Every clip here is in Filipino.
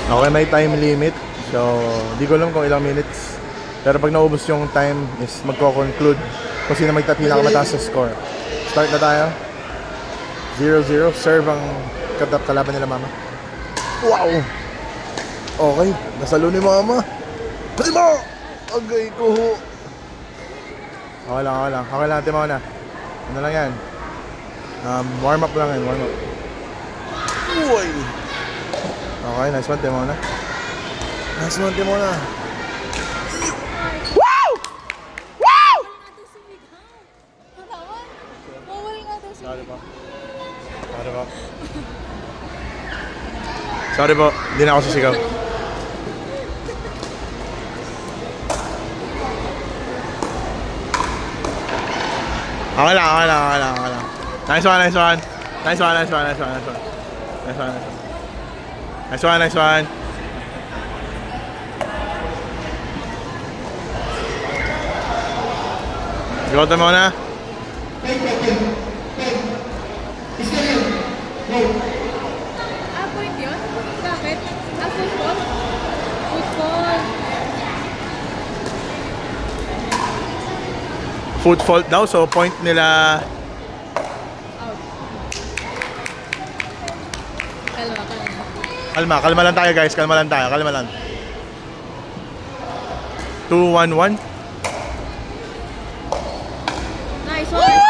Okay, may time limit. So, di ko alam kung ilang minutes. Pero pag naubos yung time is magko-conclude kung sino may pinakamataas sa score. Start na tayo. 0-0. Serve ang kalaban nila, mama. Wow! Okay, nasalo ni mama. Pwede mo! Agay ko ho. Okay lang, okay lang. Okay lang, natin muna. Ano lang yan? Warm up lang yan, warm up. Uy! Okay, nice one, Timona. Nice one, Timona. Wow! Wow! Sorry po. Sorry po. Sorry po, hindi na ako sisigaw. Okay lang, okay lang, okay lang, okay lang. Nice one, nice one. Nice one, nice one, nice one, nice one. Nice one, nice one. Nice one, nice one. Go to muna. Point yun? Bakit? Football? Football. Foot fault daw, so point nila. Out. Kalma, kalma. Kalma, kalma lang tayo guys, kalma lang tayo, kalma lang. 2-1-1. Nice one.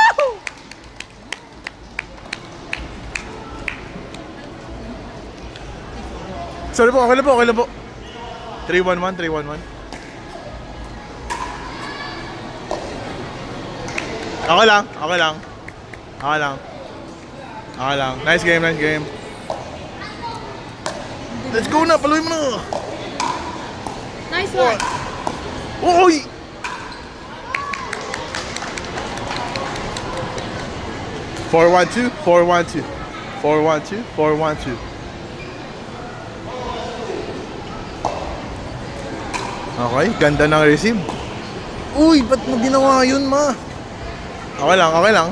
Sorry po, okay na po, okay na po. 3-1-1, 3-1-1. Okay lang, okay lang. Okay lang. Okay lang. Nice game, nice game. Let's go na, paluin mo na. Nice one. Uy! Four one two, 4-1-2, 4-1-2, 4-1-2. Okay, ganda ng receive. Uy, ba't mo ginawa yun, ma? Okay lang, okay lang.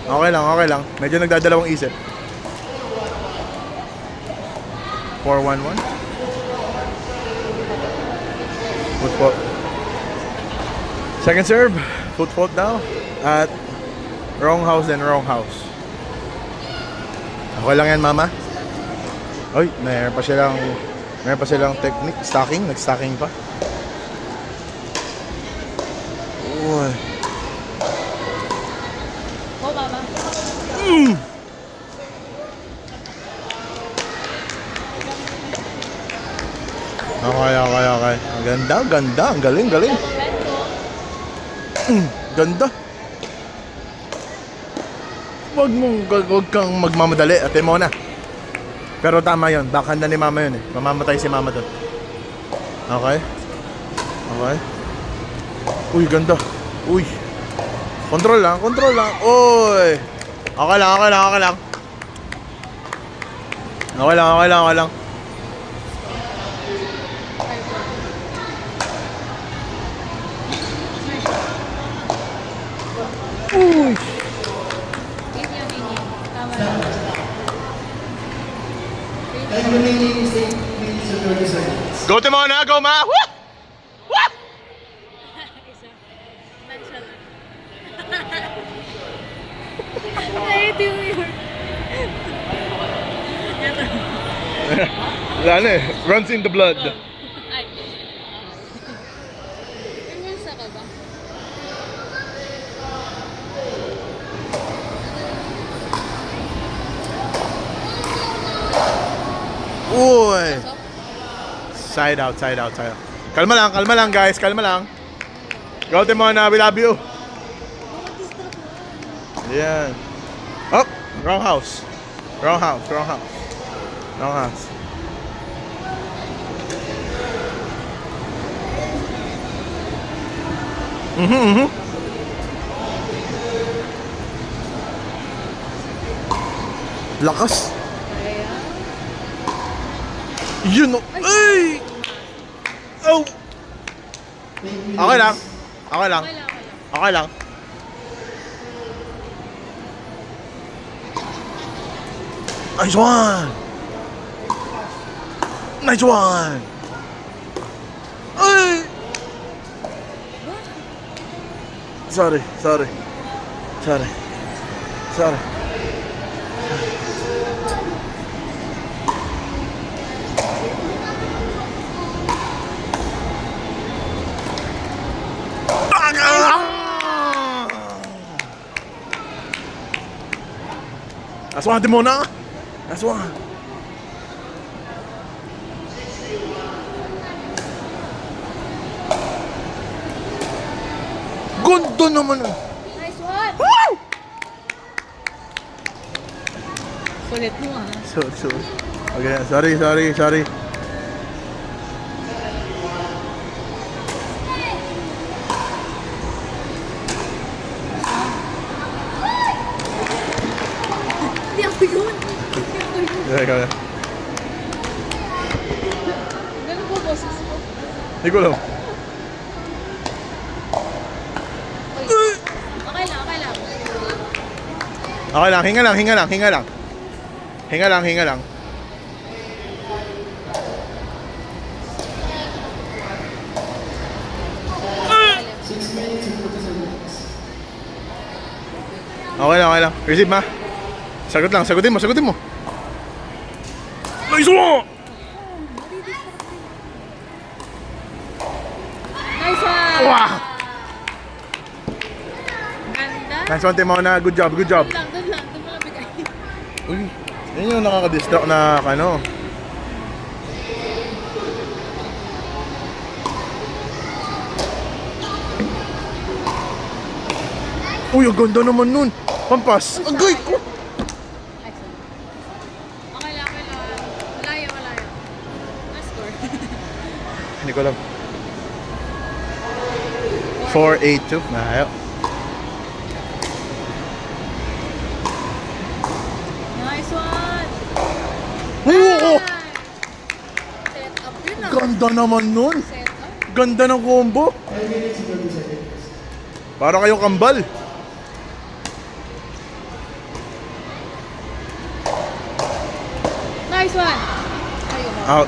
Okay lang, okay lang. Medyo nagdadalawang isip. 4-1-1. Foot fault. Second serve. Foot fault now. At wrong house and wrong house. Okay lang yan, mama. Oy, mayroon pa silang technique. Stacking, nag-stacking pa. Uy. Oh, baba. Okay, okay, okay. Ang ganda, ganda. Ang galing, galing. Ganda. Wag kang magmamadali. Ate mo na. Pero tama yun. Backhand na ni mama yun eh. Mamamatay si mama doon. Okay. Okay. Uy, ganda. Uy. Control lang, control lang. Uy. Okay lang, okay lang, okay lang. Okay lang, okay lang, okay lang. Uy. Ganyan, ganyan. Tama lang. Go to Mona, go ma. Woo! Woo! Isa. Nag-shot. Nahiti mo yun. Wala na eh. Runs in the blood. Ay. Pumulsa ka ba? Uy. So? Side out, side out, side out. Kalma lang guys, kalma lang. Go to Mona, we love you. Yan. Oh, wrong house. Wrong house, wrong house. Wrong house. Lakas. Ayan. Yun o. Ay! Oh! Okay lang. Okay lang. Okay lang, okay lang. Okay lang. Nice one! Nice one! Ay! Sorry. That's one, Timona. That's one. Ganda naman. Nice one! Woo! Kulit mo ah. Sorry. Okay, sorry. Hindi ako yun. Yeah, ikaw na. Ganun po boses ko. Hindi ko alam. Okay lang. Okay lang, hinga lang. Hinga lang. Okay lang. Receive ma. Sagutin mo. Nice one! Nice one! Wow! Ganda. Nice one, Timona. Good job. Doon mo lang bigay. Uy, yan yung nakaka-distract na ano. Uy, ang ganda naman nun. Pampas. Agay! Oh. Excellent. Okay lang. Malayo. Nice score. Hindi ko alam. 4-8-2. Mahayo. Nice one! Oo! Set up yun ah. Ganda naman nun. Set up. Ganda ng combo. Para kayong kambal. Nice one! Out.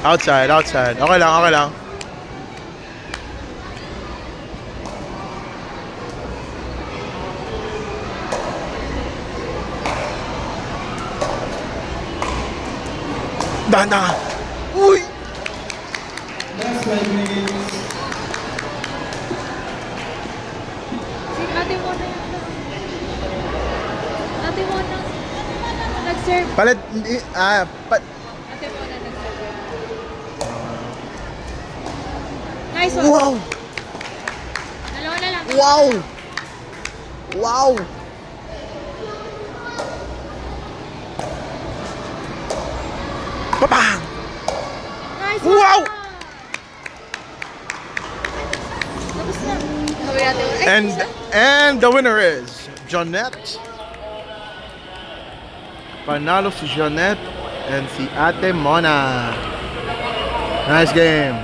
Outside. Okay lang. Dahan. Uy! Ate mo na nag-serve. Palit. Ate mo na nag-serve. Nice one! Wow! Dalawa na lang. Wow! Papang! Nice Wow! one! Tapos na. Sabi natin, And the winner is Jonette. Panalo si Jonette and si Ate Mona. Nice game.